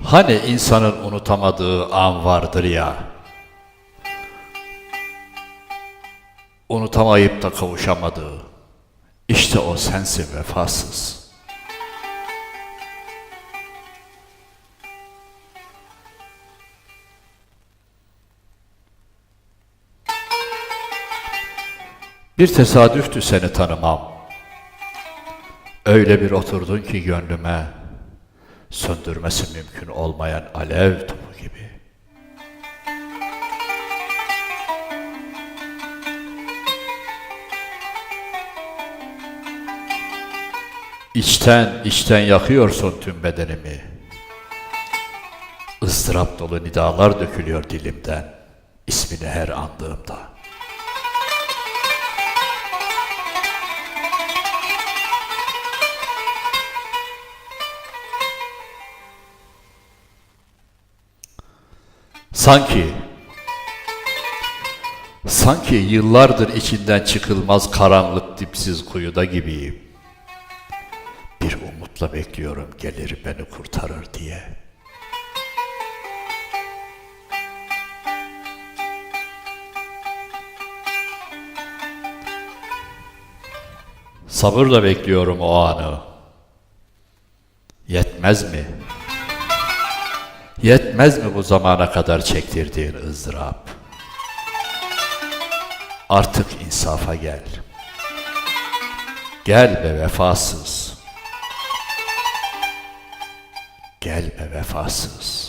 Hani insanın unutamadığı an vardır ya, unutamayıp da kavuşamadığı, işte o sensin vefasız. Bir tesadüftü seni tanımam, öyle bir oturdun ki gönlüme, söndürmesi mümkün olmayan alev topu gibi. İçten yakıyorsun tüm bedenimi. ızdırap dolu nidalar dökülüyor dilimden, ismini her andığımda. Sanki yıllardır içinden çıkılmaz karanlık dipsiz kuyuda gibiyim. Bir umutla bekliyorum gelir beni kurtarır diye. Sabırla bekliyorum o anı. Yetmez mi? Yetmez mi bu zamana kadar çektirdiğin ızdırap? Artık insafa gel. Gel be vefasız. Gel be vefasız.